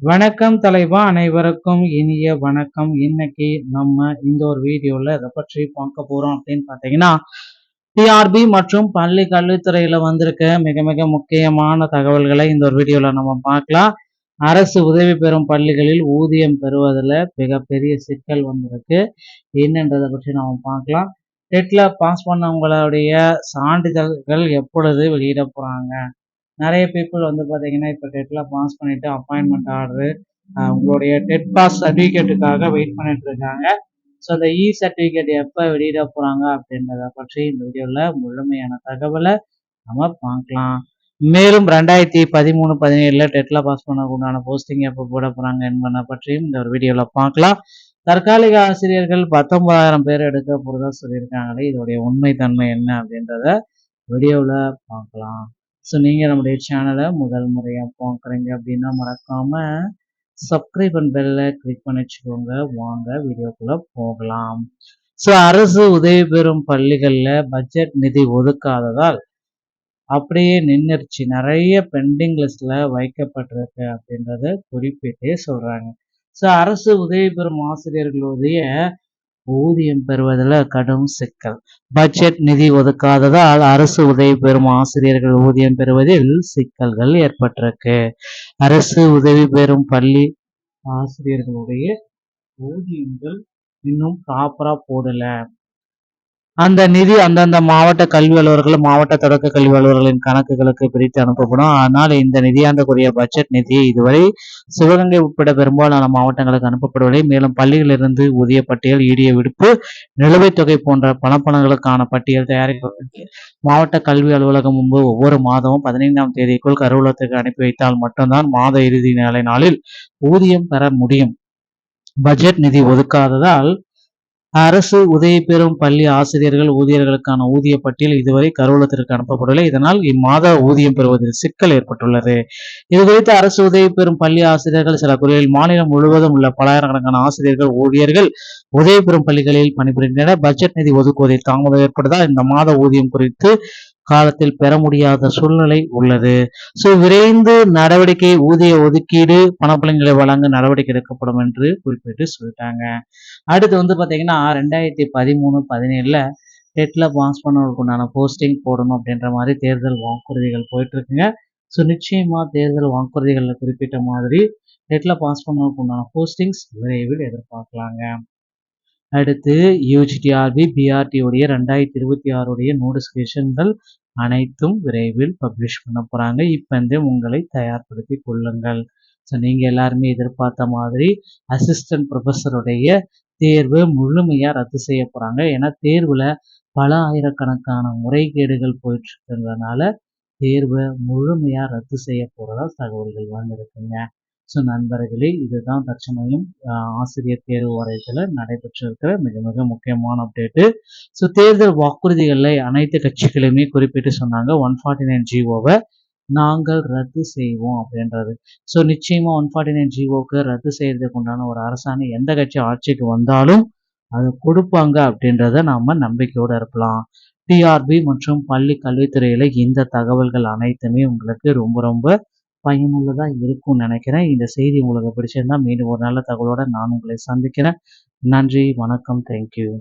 வணக்கம் தலைவா, அனைவருக்கும் இனிய வணக்கம். இன்னைக்கு நம்ம இந்த ஒரு வீடியோல இதை பற்றி பார்க்க போறோம் அப்படின்னு பார்த்தீங்கன்னா, டிஆர்பி மற்றும் பள்ளி கல்வித்துறையில வந்திருக்க மிக மிக முக்கியமான தகவல்களை இந்த ஒரு வீடியோல நம்ம பார்க்கலாம். அரசு உதவி பெறும் பள்ளிகளில் ஊதியம் பெறுவதில் மிகப்பெரிய சிக்கல் வந்திருக்கு. என்னன்றதை பற்றி நம்ம பார்க்கலாம். டெட்ல பாஸ் பண்ணவங்களுடைய சான்றிதழ்கள் எப்பொழுது வெளியிட போறாங்க? நிறைய பீப்புள் வந்து பார்த்தீங்கன்னா இப்போ டெட்ல பாஸ் பண்ணிட்டு அப்பாயின்மெண்ட் ஆர்டரு உங்களுடைய டெட் பாஸ் சர்டிஃபிகேட்டுக்காக வெயிட் பண்ணிட்டு இருக்காங்க. ஸோ அந்த சர்டிஃபிகேட் எப்போ வெளியிட போகிறாங்க அப்படின்றத பற்றி இந்த வீடியோவில் முழுமையான தகவலை நம்ம பார்க்கலாம். மேலும் 2013-17 டெட்ல பாஸ் பண்ண போஸ்டிங் எப்போ போட போகிறாங்க என்பதை பற்றியும் இந்த ஒரு வீடியோவில் பார்க்கலாம். தற்காலிக ஆசிரியர்கள் 19,000 பேர் எடுக்க போகிறதா சொல்லியிருக்காங்களே, இதோடைய உண்மைத்தன்மை என்ன அப்படின்றத வீடியோவில் பார்க்கலாம். ஸோ நீங்கள் நம்முடைய சேனலை முதல் முறையாக பார்க்குறீங்க அப்படின்னா மறக்காமல் சப்ஸ்கிரைப் அண்ட் பெல்லை கிளிக் பண்ணி வச்சுக்கோங்க. வாங்க வீடியோக்குள்ளே போகலாம். ஸோ அரசு உதவி பெறும் பள்ளிகளில் பட்ஜெட் நிதி ஒதுக்காததால் அப்படியே நின்றுச்சு, நிறைய பெண்டிங் லிஸ்ட்டில் வைக்கப்பட்டிருக்கு அப்படின்றத குறிப்பிட்டே சொல்கிறாங்க. ஸோ அரசு உதவி பெறும் ஆசிரியர்களுடைய ஊதியம் பெறுவதில் கடும் சிக்கல். பட்ஜெட் நிதி ஒதுக்காததால் அரசு உதவி பெறும் ஆசிரியர்கள் ஊதியம் பெறுவதில் சிக்கல்கள் ஏற்பட்டிருக்கு. அரசு உதவி பெறும் பள்ளி ஆசிரியர்களுடைய ஊதியங்கள் இன்னும் ப்ராப்பரா போடல. அந்த நிதி அந்தந்த மாவட்ட கல்வி அலுவலர்கள், மாவட்ட தொடக்க கல்வி அலுவலர்களின் கணக்குகளுக்கு பிரித்து அனுப்பப்படும். ஆனால் இந்த நிதியாண்டுக்குரிய பட்ஜெட் நிதி இதுவரை சிவகங்கை உட்பட பெரும்பாலான மாவட்டங்களுக்கு அனுப்பப்படவில்லை. மேலும் பள்ளிகளிலிருந்து ஊதிய பட்டியல், ஈடிய விடுப்பு, நிலுவைத் தொகை போன்ற பணப்பணங்களுக்கான பட்டியல் தயாரிக்கப்பட்டு மாவட்ட கல்வி அலுவலகம் முன்பு ஒவ்வொரு மாதமும் 15ஆம் தேதிக்குள் கருவூலத்துக்கு அனுப்பி வைத்தால் மட்டும்தான் மாத இறுதி நாளில் ஊதியம் பெற முடியும். பட்ஜெட் நிதி ஒதுக்காததால் அரசு உதவி பெறும் பள்ளி ஆசிரியர்கள் ஊதியர்களுக்கான ஊதிய பட்டியல் இதுவரை கருவூலத்திற்கு அனுப்பப்படவில்லை. இதனால் இம்மாத ஊதியம் பெறுவதில் சிக்கல் ஏற்பட்டுள்ளது. இது குறித்து அரசு உதவி பெறும் பள்ளி ஆசிரியர்கள் சில குறைகளில் மாநிலம் முழுவதும் உள்ள பலாயிரக்கணக்கான ஆசிரியர்கள், ஊழியர்கள் உதவி பெறும் பள்ளிகளில் பணிபுரிகின்றனர். பட்ஜெட் நிதி ஒதுக்குவதில் தாமதம் ஏற்பட்டதால் இந்த மாத ஊதியம் குறித்து காலத்தில் பெற முடியாத சூழ்நிலை உள்ளது. ஸோ விரைந்து நடவடிக்கை, ஊதிய ஒதுக்கீடு, பணப்பலன்களை வழங்க நடவடிக்கை எடுக்கப்படும் என்று குறிப்பிட்டு சொல்லிட்டாங்க. அடுத்து வந்து பார்த்தீங்கன்னா 2013-17 டெட்ல பாஸ் பண்ணவங்களுக்கு உண்டான போஸ்டிங் போடணும் அப்படின்ற மாதிரி தேர்தல் வாக்குறுதிகள் போயிட்டு இருக்குங்க. ஸோ நிச்சயமா தேர்தல் வாக்குறுதிகளில் குறிப்பிட்ட மாதிரி டெட்ல பாஸ் பண்ணவங்களுக்கு உண்டான போஸ்டிங்ஸ் விரைவில் எதிர்பார்க்கலாங்க. அடுத்து யூஜிடிஆர்பி, பிஆர்டி உடைய 2026 நோட்டிஃபிகேஷன்கள் அனைத்தும் விரைவில் பப்ளிஷ் பண்ண போறாங்க. இப்பந்தே உங்களை தயார்படுத்தி கொள்ளுங்கள். ஸோ நீங்க எல்லாருமே எதிர்பார்த்த மாதிரி அசிஸ்டன்ட் ப்ரொஃபஸருடைய தேர்வு முழுமையா ரத்து செய்ய போறாங்க. ஏன்னா தேர்வுல பல ஆயிரக்கணக்கான முறைகேடுகள் போயிட்டு இருக்கிறதுனால தேர்வை முழுமையா ரத்து செய்ய போறதா தகவல்கள் வந்திருக்குங்க. ஸோ நண்பர்களே, இதுதான் தற்சமயம் ஆசிரியர் தேர்வு வாரியத்தில் நடைபெற்றிருக்கிற மிக மிக முக்கியமான அப்டேட்டு. ஸோ தேர்தல் வாக்குறுதிகளை அனைத்து கட்சிகளுமே குறிப்பிட்டு சொன்னாங்க 149 ஜிஓவை நாங்கள் ரத்து செய்வோம் அப்படின்றது. ஸோ நிச்சயமா 149 ஜிஓக்கு ரத்து செய்யறதுக்கு உண்டான ஒரு அரசாணை எந்த கட்சி ஆட்சிக்கு வந்தாலும் அது கொடுப்பாங்க அப்படின்றத நாம நம்பிக்கையோடு இருக்கலாம். டிஆர்பி மற்றும் பள்ளி கல்வித்துறையில இந்த தகவல்கள் அனைத்துமே உங்களுக்கு ரொம்ப ரொம்ப பயனுள்ளதா இருக்கும்னு நினைக்கிறேன். இந்த செய்தி உங்களுக்கு பிடிச்சிருந்தா மீண்டும் ஒரு நல்ல தகவலோட நான் உங்களை சந்திக்கிறேன். நன்றி, வணக்கம், தேங்க்யூ.